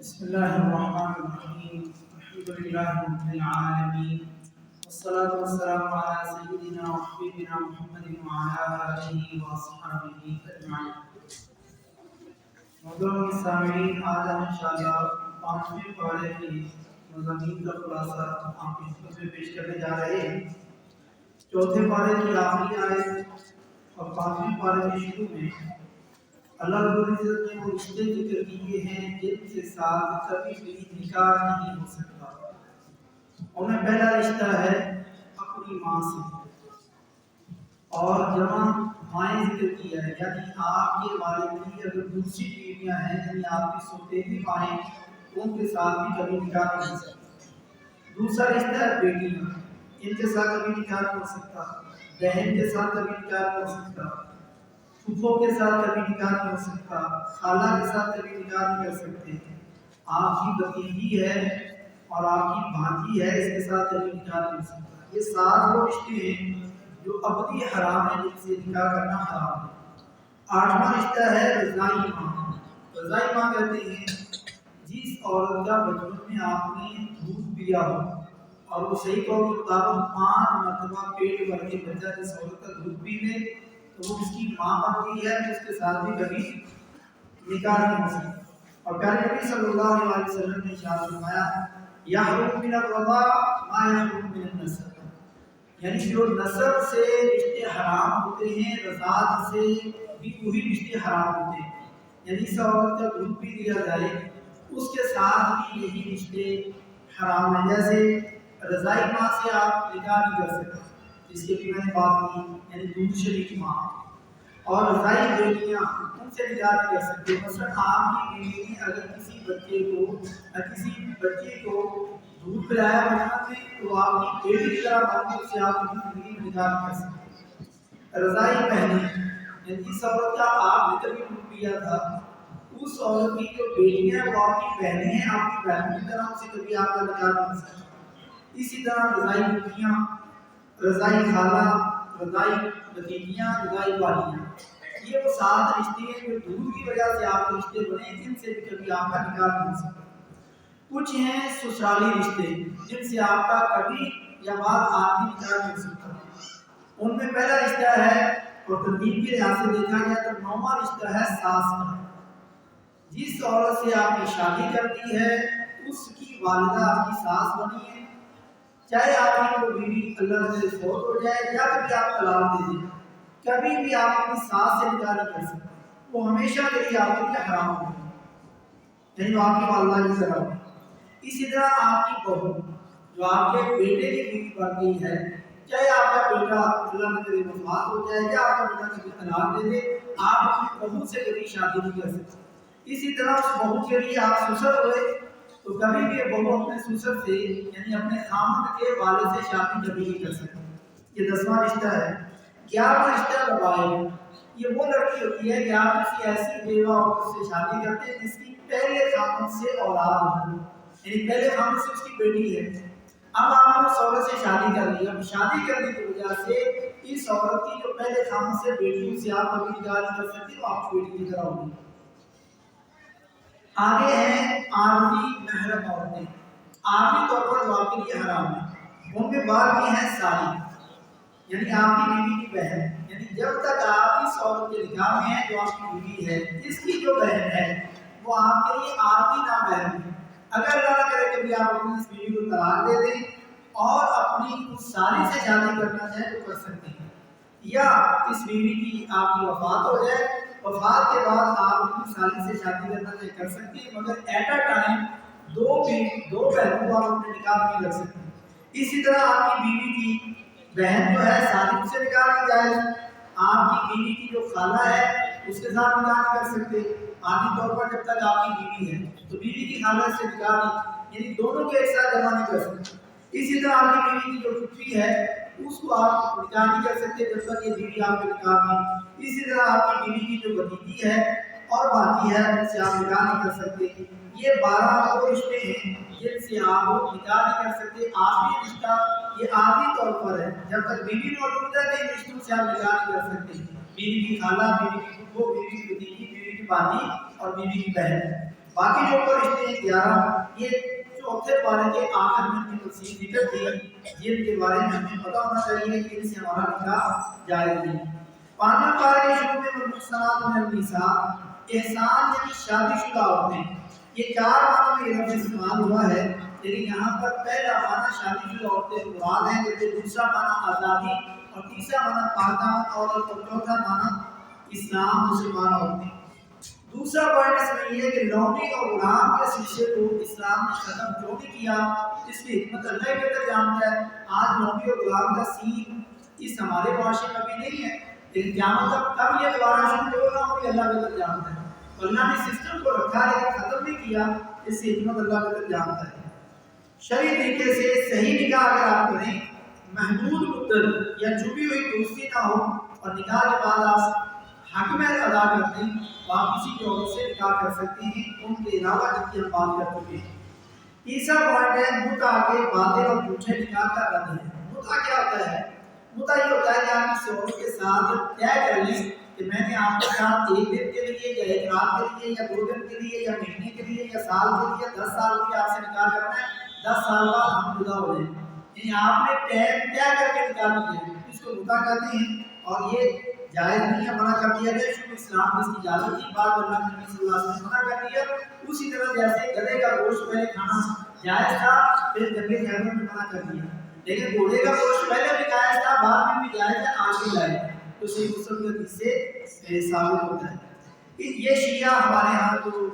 بسم الله الرحمن الرحيم. الحمد لله رب العالمين، والصلاة والسلام على سيدنا وحبيبنا محمد وعلى آله وصحبه أجمعين. محترم سامعین، آج ہم انشاءاللہ 5ویں پارے کی مضامین کا خلاصہ آپ کی خدمت میں پیش کرنے جا رہے ہیں. 4تھے پارے کی آخری آیت اور 5ویں پارے کے شروع میں اللہ رب العزت نے وہ رشتے ذکر کیے ہیں جن کے ساتھ کبھی بھی نکاح نہیں ہو سکتا. ان میں پہلا رشتہ ہے اپنی ماں سے، اور جمع مائیں ذکر کیا ہے، یعنی آپ کے والد کی اگر دوسری بیویاں ہیں، یعنی آپ کی سوتیلی مائیں، ان کے ساتھ بھی کبھی نکاح نہیں ہو سکتا. دوسرا رشتہ ہے بیٹیاں، ان کے ساتھ کبھی نکاح نہیں ہو سکتا. بہن کے ساتھ کبھی نکاح نہیں ہو سکتا. پھوپھو کے ساتھ کبھی نکاح نہیں ہو سکتا. خالہ کے ساتھ کبھی نکاح نہیں کر سکتے. آپ کی بھتیجی ہے اور آپ کی بھانجی ہے، اس کے ساتھ کبھی نکاح نہیں ہو سکتا. یہ 7 وہ رشتے ہیں جو ابدی حرام ہے، جن سے نکاح کرنا حرام ہے. 8واں رشتہ ہے رضائی ماں. رضائی ماں کہتے ہیں جس عورت کا بچپن میں آپ نے دودھ پیا ہو اور وہ صحیح قول کے مطابق 5 مرتبہ پیٹ بھر کے بچہ جس عورت کا دودھ پی لے تو وہ اس کی ماں بنتی ہے، اس کے ساتھ بھی کبھی نکاح نہیں ہو سکتا. اور پیارے نبی صلی اللہ علیہ وسلم نے ارشاد فرمایا یحرم من الرضاع ما یحرم من النسب، یعنی جو نسب سے رشتے حرام ہوتے ہیں، رضاعت سے بھی وہی رشتے حرام ہوتے ہیں. یعنی اس عورت کا دودھ پی لیا جائے اس کے ساتھ بھی یہی رشتے حرام ہیں. جیسے رضائی ماں سے آپ نکاح نہیں کر سکتے، جس کے بھی میں نے بات کی، یعنی دودھ شریک ماں. اور رضائی بیٹیاں، ان سے نکاح نہیں کر سکتے. مثلا آپ کی بیوی نے اگر کسی بچے کو دودھ پلایا بچپن میں تو آپ کی بیٹی کی طرح بننے سے آپ کی زندگی میں نکاح نہیں کر سکتے. رضائی بہنیں، یعنی جس عورت کا آپ نے کبھی دودھ پیا تھا اس عورت کی جو بیٹی ہے وہ آپ کی بہنیں ہیں، آپ کی بہنوں کی طرح سے کبھی آپ کا نکاح نہیں ہو سکتا. اسی طرح رضائی بیٹیاں، رضائی خالہ، رضائی بھتیجیاں، رضائی والیاں، یہ وہ 7 رشتے ہیں جو دودھ کی وجہ سے آپ کے رشتے بنے، جن سے بھی کبھی آپ کا نکاح نہیں ہو سکتا. کچھ ہیں سسرالی رشتے جن سے آپ کا کبھی یا بعد آپ کی نکاح نہیں ہو سکتا. ان میں پہلا رشتہ ہے، اور ترتیب کے لحاظ سے دیکھا جائے تو 9واں رشتہ ہے ساس کا. جس عورت سے آپ نے شادی کر دی ہے اس کی والدہ آپ کی ساس بنی ہے، چاہے آپ کی وہ بیوی اللہ سے فوت ہو جائے یا کبھی آپ طلاق دے دیں، کبھی بھی آپ اپنی ساس سے نکاح نہیں کر سکتے. وہ ہمیشہ کے لیے آپ کے لیے حرام ہوگی، یعنی وہ آپ کی والدہ کی طرح ہوگی. اسی طرح آپ کی بہو جو آپ کے بیٹے کی بیوی بن گئی ہے، چاہے آپ کا بیٹا اللہ نے کرے وفات ہو جائے یا آپ کا بیٹا کبھی طلاق دے دے، آپ اپنی بہو سے کبھی شادی نہیں کر سکتے. اسی طرح اس بہو کے لیے آپ سسر ہوئے تو کبھی بھی بہو اپنے سسر سے یعنی اپنے خامد کے والد سے شادی کبھی نہیں کر سکتی. یہ 10واں رشتہ ہے. 11واں رشتہ ربائب. یہ وہ لڑکی ہوتی ہے کہ آپ کسی ایسی بیوہ عورت سے شادی کرتے ہیں جس کی پہلے خامد سے اولاد ہو، یعنی پہلے خامد سے اس کی بیٹی ہے. اب آپ نے اس عورت سے شادی کر لی، اب شادی کرنے کی وجہ سے اس عورت کی جو پہلے خامد سے بیٹی سے آپ کبھی نکاح نہیں کر سکتے، وہ آپ کی بیٹی کی طرح ہوگی. آگے ہیں عارضی محرم عورتیں. عارضی طور پر جو آپ کے لیے حرام ہے، ان میں بعد بھی ہیں ساری، یعنی آپ کی بیوی کی بہن. یعنی جب تک آپ اس عورت کے نکاح میں ہیں جو آپ کی بیوی ہے، اس کی جو بہن ہے وہ آپ کے لیے عارضی نامحرم ہے. اگر اللہ نہ کرے کبھی آپ اپنی اس بیوی کو طلاق دے دیں اور اپنی اس سالی سے شادی کرنا چاہیں تو کر سکتے ہیں، یا اس بیوی کی آپ کی وفات ہو جائے، وفات کے بعد آپ اپنی سالی سے شادی کرنا چاہے کر سکتے ہیں، مگر ایٹ اے ٹائم دو بہنوں کو آپ اپنے نکاح نہیں کر سکتے. اسی طرح آپ کی بیوی کی بہن جو ہے سالی سے نکاح نہیں جائز. آپ کی بیوی کی جو خالہ ہے اس کے ساتھ نکاح نہیں کر سکتے. عادی طور پر جب تک آپ کی بیوی ہے تو بیوی کی خالہ سے نکاح نہیں، یعنی دونوں کے ایک ساتھ جمع نہیں کر سکتے. اسی طرح آپ کی بیوی کی جو پھوپھی ہے اس کو آپ نکاح نہیں کر سکتے جب تک یہ بیوی آپ کے نکاح میں. اسی طرح آپ کی بیوی کی جو بھتیجی ہے اور بھانجی ہے ان سے آپ نکاح نہیں کر سکتے. یہ 12 وہ رشتے ہیں جن سے آپ نکاح نہیں کر سکتے. آخری رشتہ یہ عادی طور پر ہے، جب تک بیوی موجود ہے تو ان رشتوں سے آپ نکاح نہیں کر سکتے. بیوی کی خالہ، بیوی کی پھوپھو، بیوی کی بھتیجی، بیوی کی بھانجی اور بیوی کی بہن. باقی جو اوپر رشتے ہیں 11 یہ چوتھے پارے کے آخر میں ان کی تفصیل ذکر تھی جن کے بارے میں ہمیں پتہ ہونا چاہیے کہ ان سے ہمارا نکاح جائز نہیں۔ 5ویں پارے کے شروع میں والمحصنات من النساء احسان یعنی شادی شدہ عورتیں، یہ 4 معنوں میں لفظ استعمال ہوا ہے، لیکن یہاں پر پہلا معنی شادی شدہ عورتیں مراد ہیں، جبکہ دوسرا معنی آزادی اور تیسرا معنی پاکدامن عورت اور چوتھا معنی اسلام مسلمان عورتیں۔ دوسرا پوائنٹ اس میں یہ ہے کہ لونڈی اور غلام کے سلسلے کو اسلام نے ختم کیوں نہیں کیا، اس کی حکمت اللہ ہی بہتر جانتا ہے۔ آج لونڈی اور غلام کا سین اس ہمارے معاشرے میں بھی نہیں ہے، لیکن قیامت تک کب یہ دوبارہ شروع ہوگا وہ بھی اللہ بہتر جانتا ہے۔ اللہ نے سسٹم کو رکھا ہے ختم نہیں کیا، اس کی حکمت اللہ بہتر جانتا ہے۔ شرعی طریقے سے صحیح نکاح اگر آپ کریں، محدود مدت یا چھپی ہوئی دوستی نہ ہو اور نکاح کے بعد آپ حق میں ادا کرتے ہیں تو آپ کسی بھی عورت سے نکاح کر سکتے ہیں، ان کے علاوہ جن کی ہم بات کر چکے ہیں۔ تیسرا پوائنٹ ہے متع کے باطل اور جھوٹے نکاح کا رد ہے۔ متع کیا ہوتا ہے؟ متع یہ ہوتا ہے کہ آپ کسی عورت کے ساتھ طے کر لیں کہ میں نے آپ کے ساتھ 1 دن کے لیے یا 1 رات کے لیے یا 2 دن کے لیے یا مہینے کے لیے یا سال کے لیے 10 سال کے لیے آپ سے نکاح کرنا ہے، 10 سال بعد ہم جدا ہو جائیں گے۔ یعنی آپ نے طے کر کے نکاح کیا ہے، اس کو متع کہتے ہیں، اور یہ جائز نہیں ہے، منع کر دیا گیا۔ شروع اسلام میں اس کی اجازت تھی، بعد اللہ کے نبی صلی اللہ علیہ وسلم نے منع کر دیا۔ اسی طرح جیسے گدھے کا گوشت پہلے کھانا جائز تھا، پھر جنگ خیبر میں منع کر دیا، لیکن گھوڑے کا گوشت پہلے بھی جائز تھا، بعد میں بھی جائز ہے، آج بھی جائز ہے، تو صحیح مسلم کے حدیث سے ثابت ہوتا ہے۔ یہ شیعہ ہمارے ہاں جو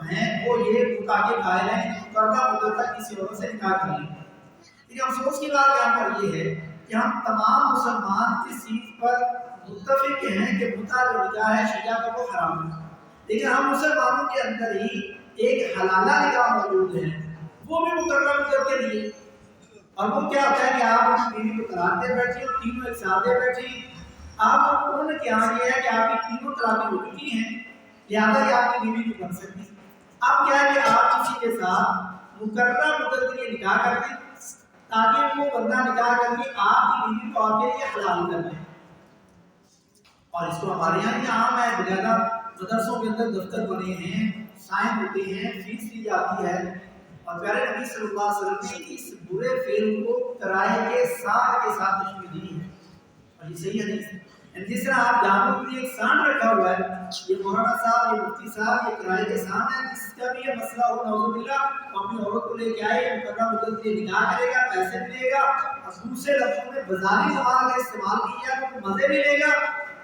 ہیں وہ یہ متع کے قائل ہیں، مقررہ مدت تک کسی عورت سے نکاح کر لیں۔ لیکن افسوس کی بات یہاں پر یہ ہے کہ ہم تمام مسلمان اس چیز پر متفق ہیں کہ متع جو نکاح ہے شیعہ کا وہ حرام ہے، لیکن ہم مسلمانوں کے اندر ہی ایک حلالہ نکاح موجود ہے، وہ بھی مقررہ مدت کے لیے، اور وہ کیا ہوتا ہے کہ آپ اپنی بیوی کو طلاق دے بیٹھے اور تینوں ایک ساتھ دے بیٹھے ہیں۔ آپ ان کے یہاں یہ ہے کہ آپ کی تینوں طلاقیں ہو چکی ہیں، لہٰذا یہ آپ کی بیوی نہیں بن سکتی۔ اب کیا ہے کہ آپ کسی کے ساتھ مقررہ مدت کے لیے نکاح کر دیں تاکہ وہ بندہ نکاح کر کے آپ کی بیوی کو آپ کے لیے حلال کر لیں، اور اس کو ہمارے یہاں بھی عام ہے، باقاعدہ مدرسوں کے اندر دفتر بنے ہیں، سائن ہوتے ہیں، فیس لی جاتی ہے، اور پیارے نبی صلی اللہ علیہ وسلم نے اس برے فعل کو کرائے کے ساتھ تشبیہ دی ہے، اور یہ صحیح حدیث ہے۔ جس طرح آپ جانوں کے لیے ایک سانڈ رکھا ہوا ہے، یہ مولانا صاحب، یہ مفتی صاحب، یہ کرائے کے سانڈ ہے، جس کا بھی یہ مسئلہ ہو نعوذ باللہ، وہ اپنی عورت کو لے کے آئے، مقررہ مدت کے لیے نکاح کرے گا، پیسے ملے گا، اور دوسرے لفظوں میں بازاری زبان اگر استعمال کی جائے تو مزے ملے گا،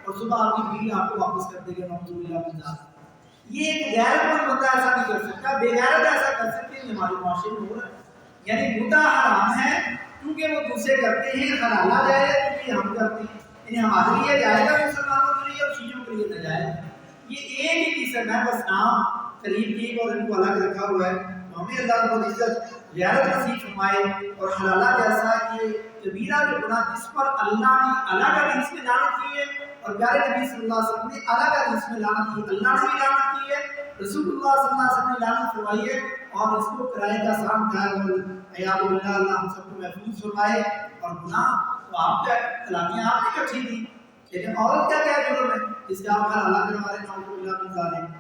اور صبح آپ کی بیوی آپ کو واپس کر دے گا، نعوذ باللہ من ذالک۔ یہ ایک غیرت مند بندہ ایسا نہیں کر سکتا، بے غیرت ایسا کر سکتے ہیں، ہمارے معاشرے میں ہو رہا ہے۔ یعنی متع حرام ہے کیونکہ وہ دوسرے کرتے ہیں، حلالہ جائز ہے کیونکہ ہم کرتے ہیں، یعنی ہمارے لیے جائز ہے، مسلمانوں کے لیے اور شیعوں کے لیے ناجائز ہے۔ یہ ایک ہی قسم ہے، بس نام قریب کی اور ان کو الگ رکھا ہوا ہے۔ تو ہمیں اللہ رب العزت غیرت نصیب فرمائے، اور حلالہ جیسا یہ کبیرہ جو گناہ جس پر اللہ نے الگ حدیث میں لعنت کی ہے، اور پیارے نبی صلی اللہ علیہ وسلم نے الگ حدیث میں لعنت کی، اللہ نے بھی لعنت کی ہے، رسول اللہ صلی اللہ علیہ وسلم نے لعنت فرمائی ہے، اور اس کو کرائے کا سام کہا ہے، عیاذ باللہ، اللہ ہم سب کو محفوظ فرمائے۔ اور گناہ تو آپ کا طلاقیں آپ نے کٹھی تھی، لیکن عورت کا کیا جرم ہے اس کا آپ حلالہ کروا رہے ہیں، نعوذ باللہ من ذالک۔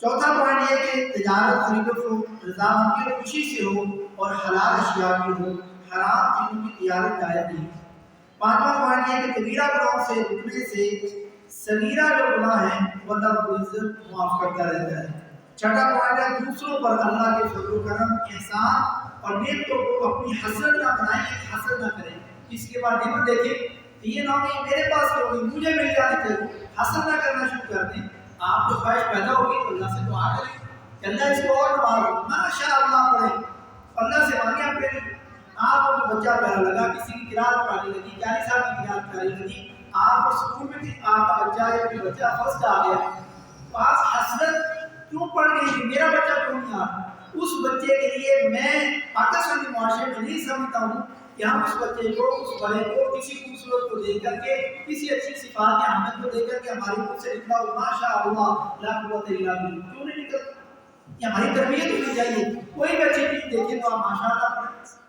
چوتھا پوائنٹ یہ کہ تجارت خرید و فروخت رضامندی اور خوشی سے ہو اور حلال اشیاء کی ہو، حرام چیزوں کی تجارت جائز نہیں۔ 5واں پوائنٹ یہ کہ کبیرہ گناہوں سے رکنے سے صغیرہ جو گناہ ہیں وہ اللہ رب العزت معاف کرتا رہتا ہے۔ 6واں پوائنٹ ہے دوسروں پر اللہ کے فضل و کرم، احسان اور نعمتوں کو اپنی حسرت نہ بنائیں، حسد نہ کریں۔ اس کے بعد نعمت دیکھیں تو یہ نہ کہ میرے پاس کیوں نہیں، مجھے مل جانے چاہیے، حسد نہ کرنا شروع کر دیں۔ آپ کو خواہش پیدا ہوگی تو اللہ سے دعا کریں کہ اللہ اس کو اور نوازو، ماشاء اللہ پڑھیں، اللہ سے مانگیں اپنے لیے۔ آپ کو بچہ پیارا لگا، کسی کی قرات پڑھنے لگی، 40 سال کی قرات پڑھنے لگی، آپ کو اسکول میں بھی آپ کا بچہ یا کوئی بچہ فرسٹ آ گیا، تو آپ حسرت کیوں پڑ گئی کہ میرا بچہ کیوں نہیں آ رہا؟ اس بچے کے لیے میں پاکستانی معاشرے میں نہیں سمجھتا ہوں کہ ہم اس بچے کو، اس بڑے کو کسی خوبصورت کو دیکھ کر کے، کسی اچھی صفات کے حامد کو دیکھ کر کے ہماری خود سے نکلا ہو ماشاء اللہ لا قوت الا باللہ، کیوں نہیں نکلتا؟ یہ ہماری تربیت ہونی چاہیے۔ کوئی بھی اچھی چیز دیکھیں تو آپ ماشاء اللہ پڑھیں،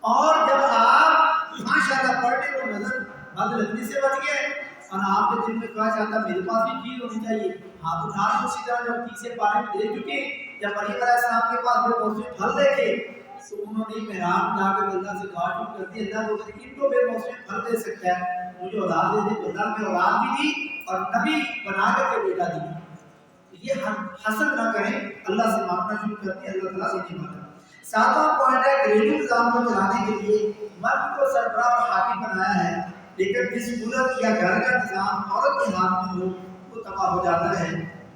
اور جب آپ ماشاء اللہ پڑھنے کو نظر بد لگنے سے بچ گئے اور آپ کے دل میں خواہش آتا میرے پاس بھی چیز ہونی چاہیے، ہاتھ اٹھا کے اسی طرح جب تیسرے پارے میں دیکھ چکے جب مریم علیہ السلام کے پاس بے موسمی پھل دیکھے تو انہوں نے محراب جا کر اللہ سے دعا کر دی اللہ تو ان کو بے موسمی پھل دے سکتا ہے مجھے اولاد دے دے تو اللہ نے اولاد بھی دی اور نبی بنا کر کے بیٹا دیا. یہ حسد نہ کریں اللہ سے مانگنا شروع کرتے ہیں اللہ تعالیٰ سے نہیں مانگنا. ساتواں پوائنٹ ہے گھریلو نظام کو چلانے کے لیے مرد کو سربراہ اور حاکم بنایا ہے لیکن جس ملک یا گھر کا نظام عورت کے ہاتھ میں ہو وہ تباہ ہو جاتا ہے.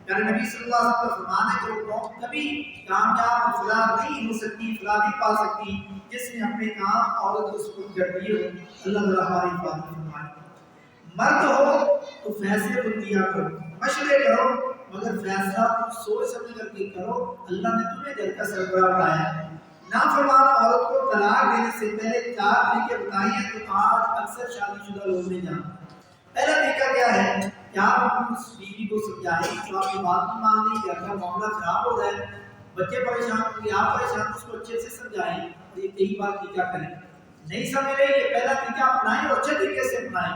یعنی نبی صلی اللہ علیہ وسلم کا فرمان ہے کہ وہ قوم کبھی کامیاب اور فلاح نہیں ہو سکتی فلاح نہیں پا سکتی جس نے اپنے کام عورت کو سپرد کر دیے ہو. اللہ تعالیٰ ہماری حفاظت فرمائے. مرد ہو تو فیصلے خود کیا کرو مشورے کرو مگر فیصلہ سوچ سمجھ کر کے کرو. اللہ نے تمہیں گھر کا سربراہ بنایا ہے. نافرمان عورت کو طلاق دینے سے پہلے 4 طریقے بتائے ہیں جو آج اکثر شادی شدہ لوگ نہیں جانتے. پہلا طریقہ کیا ہے کہ آپ اس بیوی کو سمجھائیں جو آپ کی بات نہیں مان رہی گھر کا معاملہ خراب ہو رہا ہے بچے پریشان ہوں گے آپ پریشان اس کو اچھے سے سمجھائیں اور یہ کئی بار طریقہ کریں. نہیں سمجھ رہے یہ پہلا طریقہ اپنائیں اور اچھے طریقے سے اپنائیں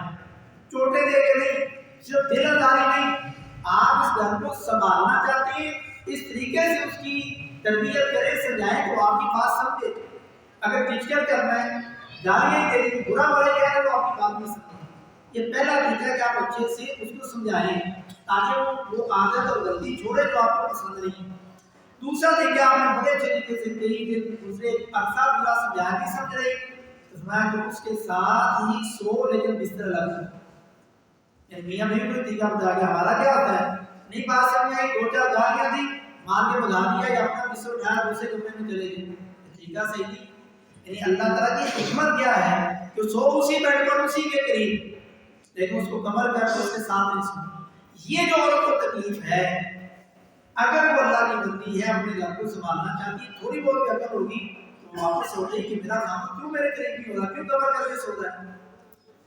چوٹے دے کے نہیں صرف دل انداری نہیں. آپ اس گھر کو سنبھالنا چاہتے ہیں اس طریقے سے اس کی تربیت کریں سمجھائیں تو آپ کی بات سمجھے. اگر ٹیچر کرنا ہے گالیاں دے دیں برا بھلا کہہ رہے تو آپ کی بات نہیں سمجھے. یہ پہلا طریقہ ہے کہ آپ اچھے سے اس کو سمجھائیں تاکہ وہ عادت اور غلطی چھوڑے جو آپ کو پسند نہیں. دوسرا طریقہ آپ نے بڑے اچھے طریقے سے کئی دن دوسرے عرصہ پورا سمجھایا نہیں سمجھ رہے تو میں کہ اس کے ساتھ ہی سو لیکن بستر الگ ہے. یعنی میاں بیوی کو طریقہ بتا کہ ہمارا کیا ہوتا ہے نہیں بات سمجھ آئی 2-4 گالیاں دی مار کے بھگا دیا یا اپنا بستر اٹھایا دوسرے کمرے میں چلے گئے. طریقہ صحیح نہیں. یعنی اللہ تعالیٰ کی حکمت کیا ہے کہ سو اسی بیٹھ پر اسی کے قریب لیکن اس کو کمر کر کے اس کے ساتھ نہیں سنو. یہ جو عورت کو تکلیف ہے اگر وہ اللہ کی بندی ہے اپنے گھر کو سنبھالنا چاہتی ہے تھوڑی بہت عقل ہوگی تو واپس لوٹے کہ میرا کام کیوں میرے قریب نہیں ہو رہا کیوں کمر کر کے سو رہا ہے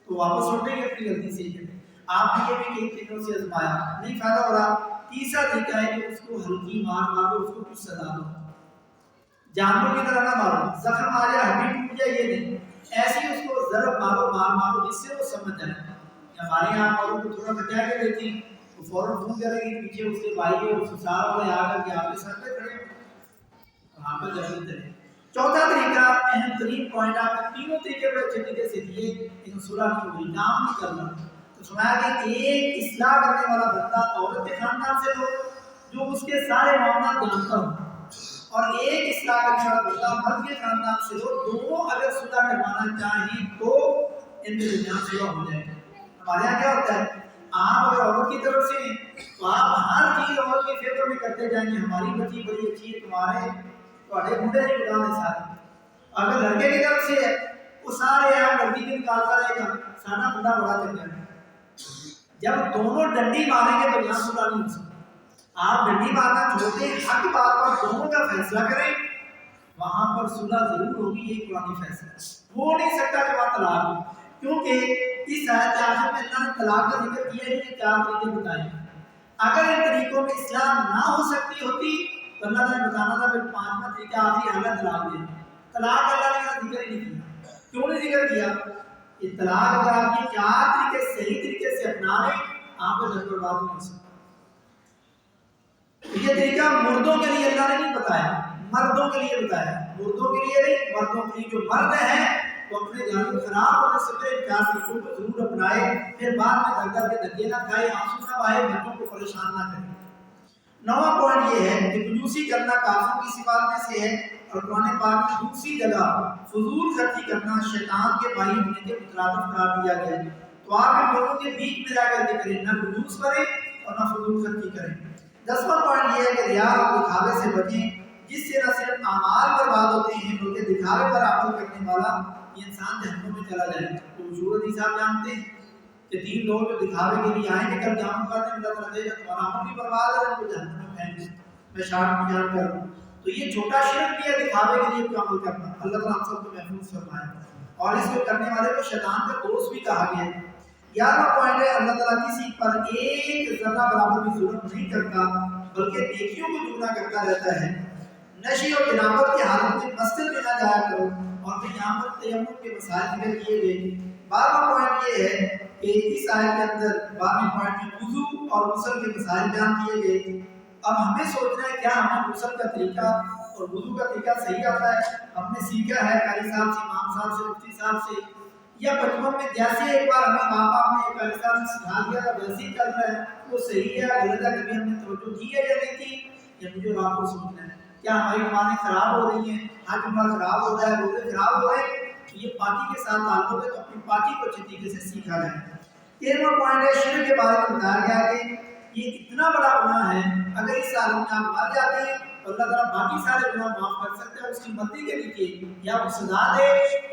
تو واپس لوٹے گی اپنی غلطی سے ہی. آپ نے یہ بھی کئی طریقوں سے آزمایا نہیں فائدہ ہو رہا. تیسرا طریقہ ہے کہ اس کو ہلکی مار مارو اس کو کچھ سزا دو. جانوروں کی طرح نہ مارو زخم آ جائے ہڈی ٹوٹ جائے یہ نہیں ایسی اس کو ضرب مارو مار مارو جس سے وہ سمجھ جائے. ہمارے یہاں عورت کو تھوڑا بچا کے دیتی تو فوراً فون کرے گی پیچھے اس کے بھائی کے سسرال والے آ کر کے آپ کے سر پہ کھڑے وہاں پہ جلد کریں. چوتھا طریقہ اہم ترین پوائنٹ آپ نے تینوں طریقے پر اچھے طریقے سے دیے لیکن صلح نہیں ہوئی کام نہیں کرنا. تو سنایا کہ ایک اصلاح کرنے والا بندہ عورت کے خاندان سے ہو جو اس کے سارے معاملات جانتا ہو اور ایک اصلاح کرنے والا بندہ مرد کے خاندان سے ہو دونوں اگر صلح کروانا چاہیں تو ان کے درمیان صلح ہو جائے. ہمارے یہاں کیا ہوتا ہے آپ اگر عورت کی طرف سے تو آپ ہر چیز عورت کے فیور میں کرتے جائیں گے ہماری بچی بڑی اچھی ہے تمہارے بڑھے نہیں بتانے سارے. اگر لڑکے کی طرف سے وہ سارے آپ لڑکی کے نکالتا رہے گا سارا بندہ بڑا چل جائے گا. جب دونوں ڈنڈی ماریں گے تو یہاں صلح نہیں ہو سکتا. آپ ڈنڈی مارنا چھوڑتے حق بات پر دونوں کا فیصلہ کریں وہاں پر صلح ضرور ہوگی. یہ قرآنی فیصلہ ہو نہیں سکتا کہ وہاں طلاق ہو کیونکہ اس آیت آخر میں اللہ نے طلاق کا ذکر کیا ہے کہ 4 طریقے بتائے. اگر ان طریقوں میں اصلاح نہ ہو سکتی ہوتی تو اللہ نے بتانا تھا پھر 5واں طریقہ آخری حالت طلاق دے. طلاق اللہ نے ذکر ہی نہیں کیا. کیوں نہیں ذکر کیا؟ یہ طلاق اگر آپ یہ 4 طریقے صحیح طریقے سے اپنا لیں آپ کو جذب برباد نہیں ہو سکتا. یہ طریقہ مردوں کے لیے اللہ نے نہیں بتایا مردوں کے لیے بتایا. مردوں کے لیے نہیں مردوں کے لیے جو مرد ہیں وہ اپنے گھر کو خراب ہونے سے پہلے 4 طریقوں کو ضرور اپنائے پھر بعد میں گھر گھر کے دھکے نہ کھائے آنسو نہ بہائے بچوں کو پریشان نہ کرے. 9واں پوائنٹ یہ ہے کہ کنجوسی کرنا کافروں کی صفات میں سے ہے اور قرآن پاک میں دوسری جگہ فضول خرچی کرنا شیطان کے بھائی ہونے کے مترادف قرار دیا گیا ہے. تو آپ ان لوگوں کے بیچ میں جا کر کے کریں نہ کنجوس کریں اور نہ فضول خرچی کریں. 10واں پوائنٹ یہ ہے کہ ریا اور دکھاوے سے بچیں جس سے نہ صرف اعمال برباد ہوتے ہیں بلکہ دکھاوے پر عمل کرنے والا یہ انسان جہنم میں چلا جائے گا. تو حضور حدیث آپ جانتے ہیں کہ 3 لوگ جو دکھاوے کے لیے آئیں گے کل قیامت کا دن اللہ تعالیٰ کہے گا تمہارا عمل بھی برباد ہے ان کو جہنم میں پھینک دیں. میں شارٹ بیان کر رہا ہوں. تو یہ چھوٹا شرک بھی ہے دکھاوے کے لیے عمل کرنا. اللہ تعالیٰ ہم سب کو محفوظ فرمائے اور اس کو کرنے والے کو شیطان کا دوست بھی کہا گیا ہے. 11واں پوائنٹ ہے اللہ تعالیٰ کسی پر ایک ذرہ برابر بھی ظلم نہیں کرتا بلکہ نیکیوں کو دگنا کرتا رہتا ہے. نشے اور جنابت کی حالت میں مسجد میں نہ جایا کرو اور پھر یہاں پر تیمم کے مسائل ذکر کیے گئے. 12واں پوائنٹ یہ ہے کہ اس آیت کے اندر 12ویں پوائنٹ میں وضو اور غسل کے مسائل بیان کیے گئے۔ اب ہمیں سوچنا ہے کیا ہمیں غسل کا طریقہ اور وضو کا طریقہ صحیح آتا ہے؟ ہم نے سیکھا ہے قاری صاحب سے، امام صاحب سے، مفتی صاحب سے، یا بچپن میں جیسے ایک بار ہمیں ماں باپ نے قاری صاحب نے سکھا دیا تھا ویسے ہی چل رہا ہے، وہ صحیح ہے غلط ہے؟ کبھی ہم نے توجہ کی ہے یا نہیں کی؟ یا مجھے اور آپ کو سوچنا ہے کیا ہماری نمازیں خراب ہو رہی ہیں، حج عمرہ خراب ہو رہا ہے، روزے خراب ہو رہے ہیں؟ یہ پاکی کے ساتھ تعلق ہے، تو اپنی پاکی کو اچھی طریقے سے سیکھا جائے۔ 13واں پوائنٹ ہے شرک کے بارے میں بتایا گیا کہ یہ اتنا بڑا گناہ ہے، اگر اس عالم میں آپ مر جاتے ہیں تو اللہ تعالیٰ باقی سارے گناہ معاف کر سکتے ہیں، اس کی مرضی کے نیچے یا وہ سزا دے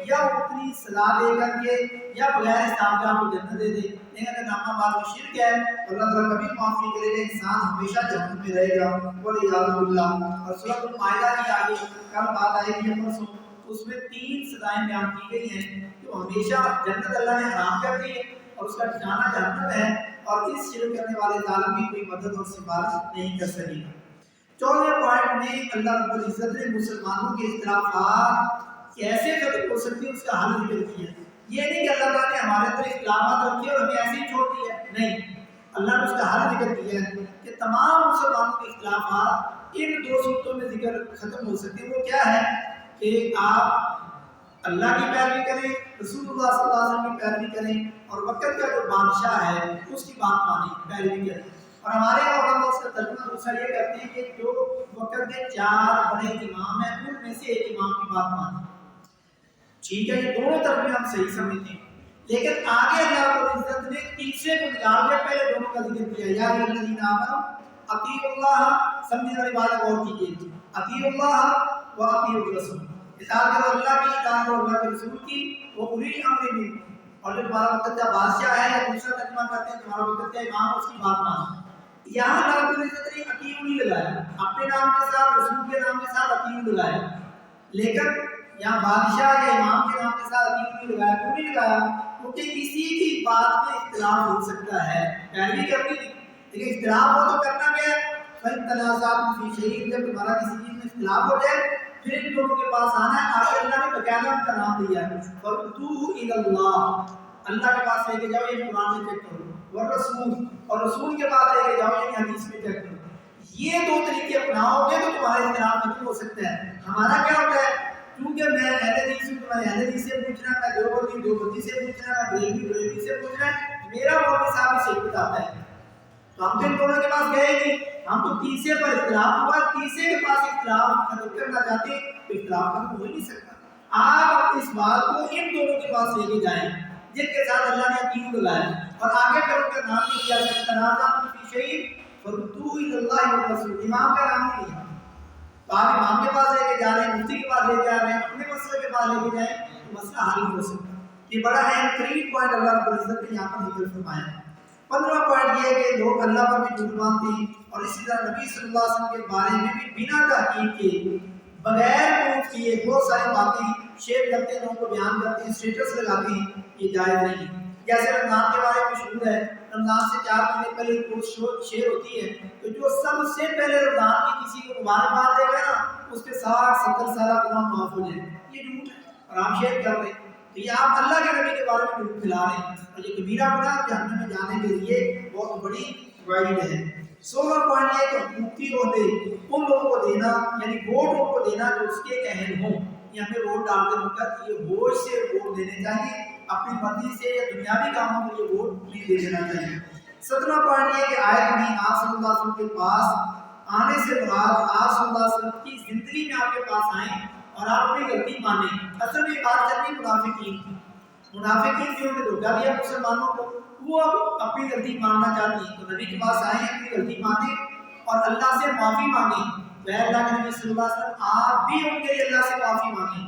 یا وہ اتنی سزا دے کر کے یا بغیر حساب کے آپ کو جنت دے دے، لیکن اگر نامہ بعد میں شرک ہے تو اللہ تعالیٰ کبھی معاف نہیں کرے گا، انسان ہمیشہ جہنم میں رہے گا والعیاذ باللہ۔ اور سورۃ المائدہ کی آگے کل بات آئے گی پرسوں، اس میں 3 سزائیں بیان کی گئی ہیں کہ ہمیشہ جنت اللہ نے حرام کر دی ہے اور اس کا ٹھکانہ جہنم ہے، اور اس شرک کرنے والے ظالم کی کوئی مدد اور سفارش نہیں کر سکے گا۔ 14ویں پوائنٹ میں اللہ رب العزت نے مسلمانوں کے اختلافات کیسے ختم ہو سکتی ہیں اس کا حل ذکر کیا ہے۔ یہ نہیں کہ اللہ تعالیٰ نے ہمارے اندر اختلافات رکھے اور ہمیں ایسے ہی چھوڑ دیا ہے، نہیں، اللہ نے اس کا حل ذکر کیا ہے کہ تمام مسلمانوں کے اختلافات ان 2 صورتوں میں ذکر ختم ہو سکتے ہیں۔ وہ کیا ہے کہ آپ اللہ کی پیروی کریں، رسول اللہ صلی اللہ علیہ وسلم کی پیروی کریں، اور وقت کا جو بادشاہ ہے اس کی بات مانیں، پیروی کریں۔ اور ہمارے علماء اس کا ترجمہ دوسرا یہ کرتے ہیں کہ جو وقت کے 4 بڑے امام ہیں ان میں سے ایک امام کی بات مانیں۔ ٹھیک ہے، یہ دونوں ترجمے ہم صحیح سمجھتے ہیں، لیکن آگے اللہ رب العزت نے تیسرے کو نکال کے پہلے دونوں کا ذکر کیا، یا ایھا الذین آمنوا اطیعوا اللہ، سمجھنے والی بات غور کیجیے، اطیعوا اللہ و اطیعوا الرسول، اطاعت کرو اللہ کی، اطاعت کرو اللہ کے رسول کی، وہ اولی الامر منکم، اور جو تمہارا وقت کا بادشاہ ہے، یا دوسرا ترجمہ کرتے ہیں تمہارا وقت کا امام، اس کی بات مانو۔ یہاں اللہ رب العزت نے اطیعوا نہیں لگایا، اپنے نام کے ساتھ رسول کے نام کے ساتھ اطیعوا لگایا، لیکن یہاں بادشاہ یا امام کے نام کے ساتھ اطیعوا نہیں لگایا۔ کیوں نہیں لگایا؟ کیونکہ کسی کی بات میں اختلاف ہو سکتا ہے، پیروی کرنی نہیں، لیکن اختلاف ہو تو کرنا کیا ہے؟ فَإِن تَنَازَعْتُمْ فِي شَيْءٍ، جب تمہارا کسی چیز میں اختلاف ہو جائے پھر ان دونوں کے پاس آنا ہے۔ آگے اللہ نے باقاعدہ ان کا نام دیا ہے، فَرُدُّوهُ إِلَى اللَّهِ، اللہ کے پاس لے کے جاؤ، یہ قرآن میں چیک کرو، والرسول، اور رسول کے پاس لے کے جاؤ، یعنی حدیث میں چیک کرو۔ یہ 2 طریقے اپناؤ گے تو تمہارے اختلاف ختم ہو سکتا ہے۔ ہمارا کیا ہوتا ہے، کیونکہ میں اہل حدیث ہوں، تمہارے اہل حدیث سے پوچھنا ہے، میں دیوبندی سے پوچھنا ہے، میں بریلوی سے پوچھنا ہے، میرا مولوی صاحب بھی صحیح بتاتا ہے، تو ہم تو ان دونوں کے پاس گئے نہیں، ہم تو تیسرے پر اختلاف ہوا، تیسرے کے پاس اختلاف ختم کرنا چاہتے ہیں تو اختلاف ختم ہو ہی نہیں سکتا۔ آپ اس بات کو ان دونوں کے پاس لے کے جائیں جن کے ساتھ اللہ نے اطیعوا لگایا، اور آگے پھر ان کا نام نہیں لیا، تنازعتم فی شیء فردوہ الی اللہ والرسول، امام کا نام نہیں لیا۔ تو آپ امام کے پاس لے کے جا رہے ہیں، مفتی کے پاس لے کے جا رہے ہیں، اپنے مسئلے کے پاس لے کے جائیں تو مسئلہ حل نہیں ہو سکتا۔ یہ بڑا اہم ترین پوائنٹ اللہ رب العزت نے یہاں پر ذکر فرمایا ہے۔ 15واں پوائنٹ یہ ہے کہ لوگ اللہ پر بھی جھوٹ مانتے ہیں، اور اسی طرح نبی صلی اللہ علیہ وسلم کے بارے میں بھی بنا تحقیق کے بغیر پروف کیے بہت ساری باتیں شیئر کرتے ہیں، لوگوں کو بیان کرتے ہیں، اسٹیٹس لگاتے ہیں، یہ جائز نہیں۔ جیسے رمضان کے بارے میں مشہور ہے، رمضان سے 4 مہینے پہلے پوسٹ شیئر ہوتی ہے، تو جو سب سے پہلے رمضان کی کسی کو مبارکباد دے گا نا، اس کے 60-70 سالہ گناہ معاف ہو جائیں، یہ جھوٹ ہے اور آپ شیئر کر رہے ہیں، تو یہ آپ اللہ کے نبی کے بارے میں جھوٹ پھیلا رہے ہیں، اور یہ کبیرہ گناہ جہنم میں جانے کے لیے بہت بڑی وعید ہے۔ 16واں پوائنٹ یہ کہ حکومتی عہدے ان لوگوں کو دینا، یعنی ووٹ ان کو دینا جو اس کے اہل ہوں، یہ ہمیں ووٹ ڈالتے وقت یہ ہوش سے ووٹ دینے چاہیے، اپنی مرضی سے یا دنیاوی کاموں کے لیے ووٹ نہیں دے دینا چاہیے۔ 17واں پوائنٹ یہ کہ آیت میں آپ صلی اللہ علیہ وسلم کے پاس آنے سے مراد آپ صلی اللہ علیہ وسلم کی زندگی میں آپ کے پاس آئیں اور آپ اپنی غلطی مانیں۔ اصل میں یہ بات چلتی منافقین کی، منافقین جنہوں نے دھوکہ دیا مسلمانوں کو، وہ اب اپنی غلطی ماننا چاہتی ہیں، تو نبی کے پاس آئیں، اپنی غلطی مانیں اور اللہ سے معافی مانگیں۔ اے اللہ کے نبی صلی اللہ علیہ وسلم، آپ بھی ان کے لیے اللہ سے معافی مانگیں،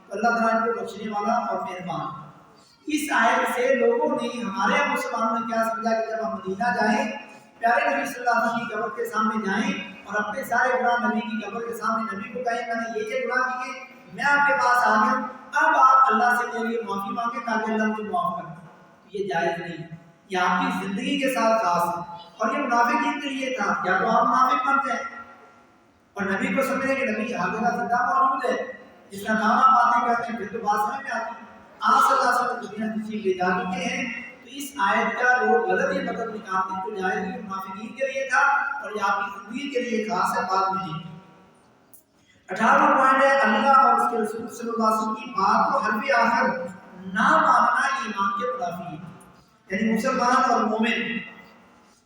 تو اللہ تعالیٰ ان کو بخشنے والا اور مہربان۔ اس آیت سے لوگوں نے، ہمارے مسلمانوں نے کیا سمجھا کہ جب ہم مدینہ جائیں، پیارے نبی صلی اللہ علیہ وسلم کی قبر کے سامنے جائیں اور اپنے سارے گناہ نبی کی قبر کے سامنے نبی کو کہیں میں نے یہ گناہ کیے، میں آپ کے پاس آ گیا، اب آپ اللہ سے میرے لیے معافی مانگیں تاکہ اللہ مجھے معاف کر دے، یہ جائز نہیں ہے، یہ آپ کی زندگی کے ساتھ خاص ہے، اور یہ منافقین کے لیے تھا، یا تو آپ منافق بنتے ہیں اور نبی کو سمجھیں کہ نبی ہر جگہ زندہ موجود ہے، جس کا نام آپ باتیں کرتے ہیں، پھر تو بات سمجھ میں آتی ہے۔ آپ صلی اللہ علیہ وسلم دنیا تشریف لے جا چکے ہیں، تو اس آیت کا لوگ غلط ہی مطلب نکالتے ہیں، تو جائز بھی منافقین کے لیے تھا اور یہ آپ کی زندگی کے لیے خاص ہے، بعد میں نہیں۔ 18واں پوائنٹ ہے اللہ اور اس کے رسول صلی اللہ علیہ وسلم کی بات کو حرف آخر نہ ماننا ایمان کے منافی ہے۔ یعنی مسلمان اور مومن،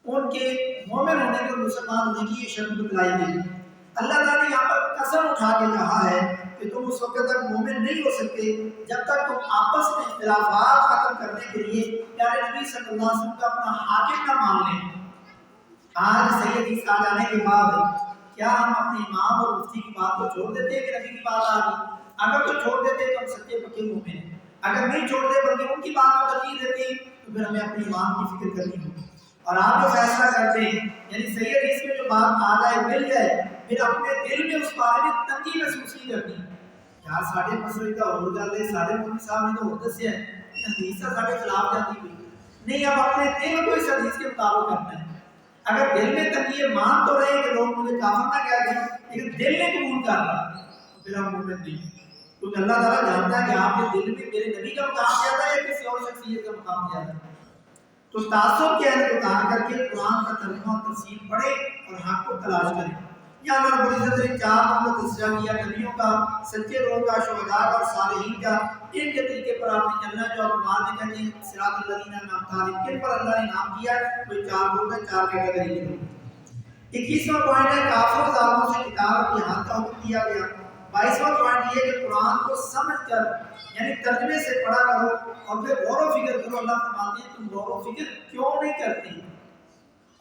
ان کے مومن ہونے کے اور مسلمان ہونے کی یہ شرط بتلائی گئی۔ اللہ تعالیٰ نے یہاں پر قسم اٹھا کے کہا ہے کہ تم اس وقت تک مومن نہیں ہو سکتے جب تک تم آپس میں اختلافات ختم کرنے کے لیے پیارے نبی صلی اللہ علیہ وسلم کا اپنا حاکم نہ مان لیں۔ آج صحیح حدیث آ جانے کے بعد کیا ہم اپنے امام اور مفتی کی بات کو چھوڑ دیتے ہیں کہ نبی کی بات آ گئی؟ اگر تو چھوڑ دیتے تو ہم سچے پکے مومن ہیں، اگر نہیں چھوڑتے بلکہ ان کی بات کو ترجیح دیتے تو پھر ہمیں اپنے امام کی فکر کرنی ہوگی۔ اور آپ جو فیصلہ کرتے ہیں یعنی صحیح حدیث میں جو بات آ جائے مل جائے، پھر اپنے دل میں اس بارے میں تنگی محسوس نہیں کرنی یار ساڑھے مسئلے کا ہو گل سارے مولوی صاحب نے تو ہو دسیا ہے حدیث کا سارے خلاف جاتی ہوئی نہیں، اب اپنے دل کو اس حدیث کے مطابق کرنا ہے۔ اگر دل میں تنگی مان تو رہے کہ لوگ مجھے کافر نہ کہہ دیں، لیکن دل نے قبول کر رہا تو پھر ہم مومن نہیں، کیونکہ اللہ تعالیٰ جانتا ہے کہ آپ کے دل میں میرے نبی کا مقام زیادہ ہے یا کسی اور شخصیت کا مقام زیادہ ہے۔ تو تعصب کے عہد کو اتار کر کے قرآن کا ترجمہ اور تفسیر پڑھے اور حق کو تلاش کریں۔ یہاں اللہ رب العزت نے 4 ناموں کا تذکرہ کیا، نبیوں کا، سچے لوگوں کا، شہداء کا اور صالحین کا۔ ان کے طریقے پر آپ نے چلنا جو آپ قرآن میں کہتے ہیں صراط الذین انعمت علیہم، کن پر اللہ نے انعام کیا ہے، کوئی 4 لوگ ہیں، 4 کیٹیگری کے لوگ۔ 21واں پوائنٹ ہے کافر و ظالموں سے کتاب اور جہاد کا حکم دیا گیا۔ 22واں پوائنٹ یہ کہ قرآن کو سمجھ کر یعنی ترجمے سے پڑھا کرو اور پھر غور و فکر کرو۔ اللہ فرماتے ہیں تم غور و فکر کیوں نہیں کرتے؟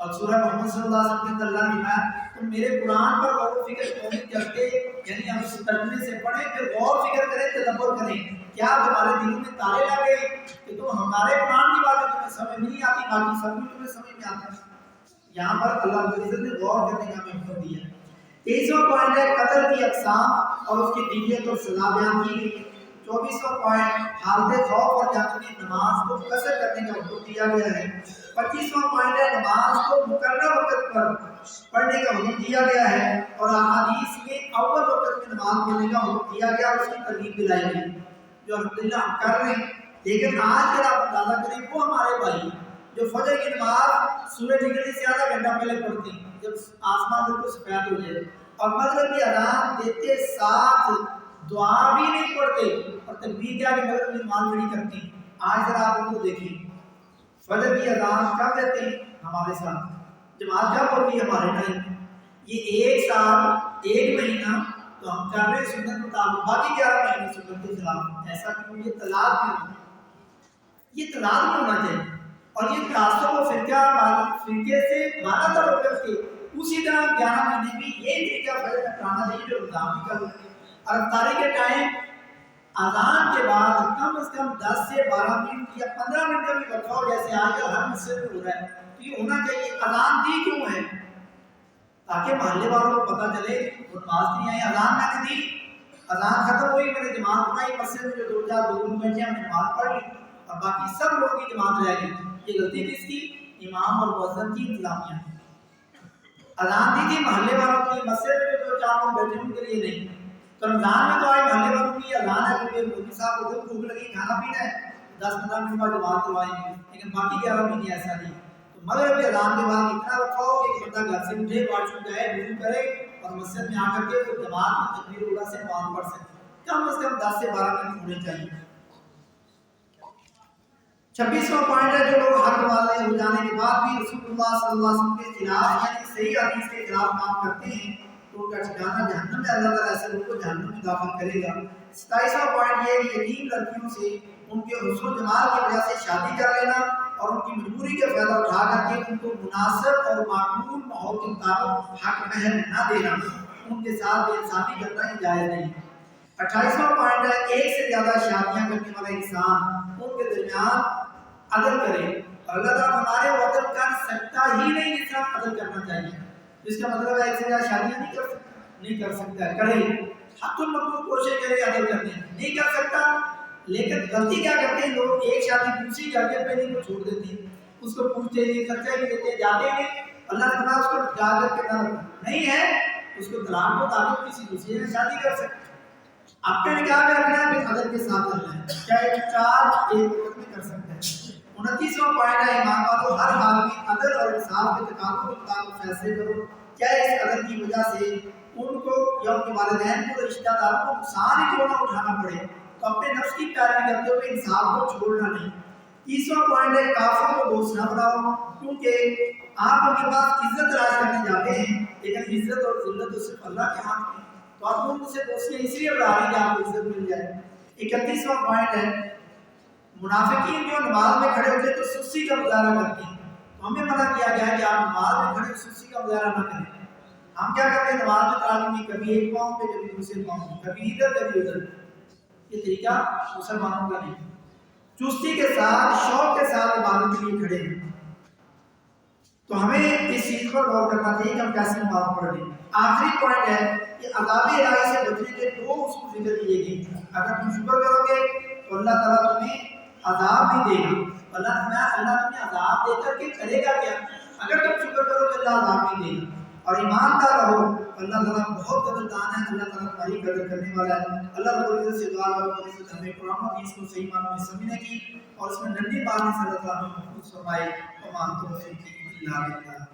اور سورہ محمد صلی اللہ علیہ وسلم کے اندر اللہ نے فرمایا تم میرے قرآن پر غور و فکر کیوں نہیں کرتے؟ یعنی ہم اس ترجمے سے پڑھیں پھر غور و فکر کریں، تدبر کریں۔ کیا تمہارے دلوں میں تالے لگے کہ تم ہمارے قرآن کی باتیں تمہیں سمجھ نہیں آتی، باقی سب کچھ تمہیں سمجھ میں آتا ہے؟ یہاں پر اللہ رب العزت نے غور کرنے کا ہمیں حکم دیا ہے۔ 23واں پوائنٹ ہے قتل کی اقسام اور اس کی دیت اور سزا بیان کی گئی۔ 24واں پوائنٹ حالت خوف اور جنگ میں نماز کو قصر کرنے کا حکم دیا گیا ہے۔ 25واں پوائنٹ ہے نماز کو مقررہ وقت پر پڑھنے کا حکم دیا گیا ہے اور احادیث میں اول وقت میں نماز پڑھنے کا حکم دیا گیا اور اس کی ترغیب دلائی گئی، جو الحمدللہ ہم کر رہے ہیں۔ لیکن آج اگر آپ اندازہ کریں وہ ہمارے بھائی جو فجر کی نماز سورج نکلنے سے آدھا گھنٹہ پہلے پڑھتے ہیں جب آسمان بالکل سفید ہو جائے، اور مغرب کی اذان دیتے ساتھ دعا بھی نہیں پڑھتے اور تکبیر کے آگے مغرب کی نماز نہیں کرتے۔ آج ذرا آپ ان کو دیکھیں، فجر کی اذان کب دیتے ہیں ہمارے ساتھ، جماعت کب ہوتی ہے ہمارے ٹائم، یہ 1 سال 1 مہینہ تو ہم کر رہے سنت مطابق، باقی 11 مہینے سنت کے خلاف۔ ایسا کیوں؟ یہ طلاق کیوں؟ یہ طلاق نہیں ہونا چاہیے۔ اور یہ تعصب و فرقے سے مانا تھا ہو کر کے اسی طرح 11 مہینے بھی یہ طریقہ فجر میں پڑھانا چاہیے جو رمضان بھی کر رہے ہیں۔ اور افطاری کے ٹائم اذان کے بعد کم از کم 10 سے 12 منٹ یا 15 منٹ کا بھی وقفہ ہو، جیسے آج کل ہر مسجد میں ہو رہا ہے، تو یہ ہونا چاہیے۔ اذان دی کیوں ہے؟ تاکہ محلے والوں کو پتہ چلے وہ نماز نہیں آئی، اذان میں نے دی، اذان ختم ہوئی، میں نے جماعت بنائی، مسجد میں جو 2-4 لوگ بیٹھے ہم نے نماز پڑھ لی اور باقی سب لوگوں کی جماعت رہ گئی۔ یہ غلطی کس کی؟ امام اور مؤذن کی، انتظامیہ۔ اذان دی تھی محلے والوں کی، مسجد میں جو 4 لوگ بیٹھے ان کے لیے نہیں۔ تو رمضان میں تو آئے محلے والوں کی اذان ہے کیونکہ مولوی صاحب کو بھوک لگی، کھانا پینا ہے، 10-15 منٹ بعد جماعت کروائیں گے، لیکن باقی 11 مہینے ایسا نہیں۔ تو مغرب کے اذان کے بعد اتنا وقفہ ہو کہ ایک بندہ گھر سے اٹھے، واش روم جائے، وضو کرے اور مسجد میں آ کر کے وہ جماعت میں تکبیر الاولیٰ سے نماز پڑھ سکے۔ کم از کم 10 سے 12 منٹ ہونے چاہیے۔ 26واں پوائنٹ ہے جو لوگ حق والے ہو جانے کے بعد بھی رسول اللہ صلی اللہ علیہ وسلم کے خلاف یعنی صحیح حدیث کے خلاف کام کرتے ہیں تو ان کا ٹھکانہ جہنم میں، اللہ تعالیٰ ایسے لوگوں کو جہنم میں داخل کرے گا۔ 27واں پوائنٹ یہ ہے کہ یتیم لڑکیوں سے ان کے حسن و جمال کی وجہ سے شادی کر لینا اور ان کی مجبوری کا فائدہ اٹھا کر کے ان کو مناسب اور معقول ماحول کے مطابق حق مہر نہ دینا، ان کے ساتھ بے انصافی کرنا ہی جائز نہیں۔ 28واں پوائنٹ ہے ایک سے زیادہ شادیاں کرنے والا انسان ان کے درمیان عدل کرے، اور اللہ تعالیٰ ہمارے وہ عدل کر سکتا ہی نہیں جس طرح عدل کرنا چاہیے۔ اس کا مطلب ہے ایک سے زیادہ شادیاں نہیں کر سکتا، کرے حق المقدور کوشش کرے عدل کرنے، نہیں کر سکتا۔ لیکن غلطی کیا کرتے ہیں لوگ، ایک شادی دوسری کر کے پہلے کو چھوڑ دیتے ہیں، اس کو پوچھتے نہیں، خرچہ بھی دیتے، جاتے نہیں۔ اللہ تعالیٰ اس کو جا کر کے نہیں ہے اس کو طلاق کو تعلق کسی دوسری سے شادی کر سکتے، اپنے نکاح میں رکھنا ہے، پھر عدل کے ساتھ کرنا ہے، چاہے 4 ایک وقت میں کر سکتے ہیں۔ 29واں پوائنٹ ہے ایمان والو ہر حال میں عدل اور انصاف کے تقاضوں کے مطابق فیصلے کرو، کیا اس عدل کی وجہ سے ان کو یا ان کے والدین کو رشتہ داروں کو نقصان ہی کیوں نہ اٹھانا پڑے، تو اپنے نفس کی پیروی کرتے ہوئے انصاف کو چھوڑنا نہیں۔ 30واں پوائنٹ ہے کافروں کو دوست نہ بناؤ، کیونکہ آپ ان کے پاس عزت تلاش کرنے جاتے ہیں لیکن عزت اور ذلت تو صرف اللہ کے ہاتھ میں، تو آپ ان سے دوستیاں اس لیے بڑھا رہے ہیں کہ آپ کو عزت مل جائے۔ 31واں پوائنٹ ہے منافقین جو نماز میں کھڑے ہوتے ہیں تو سستی کا مظاہرہ کرتے ہیں، تو ہمیں منع کیا گیا ہے کہ آپ نماز میں کھڑے سستی کا مظاہرہ نہ کریں۔ ہم کیا کرتے ہیں نماز میں تعلیم میں کبھی ایک پاؤں پہ کبھی دوسرے پاؤں پہ، کبھی ادھر کبھی ادھر، یہ طریقہ مسلمانوں کا نہیں۔ چستی کے ساتھ شوق کے ساتھ عبادت کے لیے کھڑے ہیں، تو ہمیں اس چیز پر غور کرنا چاہیے کہ ہم کیسے نماز پڑھ رہے ہیں۔ آخری پوائنٹ ہے کہ عذاب الہی سے بچنے کے 2 اصول ذکر کیے گئے، اگر تم شکر کرو گے تو اللہ تعالیٰ تمہیں عذاب نہیں دے گا، اللہ تمہیں عذاب دے کر کے کرے گا کیا، اگر تم شکر کرو گے اللہ عذاب نہیں دے گا، اور ایماندار رہو، اللہ تعالیٰ بہت قدردان ہے، اللہ تعالیٰ تمہاری قدر کرنے والا ہے۔ اللہ رب العزت سے دعا کرو کہ ہمیں قرآن و حدیث کو صحیح معنوں میں سمجھنے کی اور اس میں ڈنڈی مارنے سے اللہ تعالیٰ ہمیں محفوظ فرمائے۔ وما توفیقی الا باللہ۔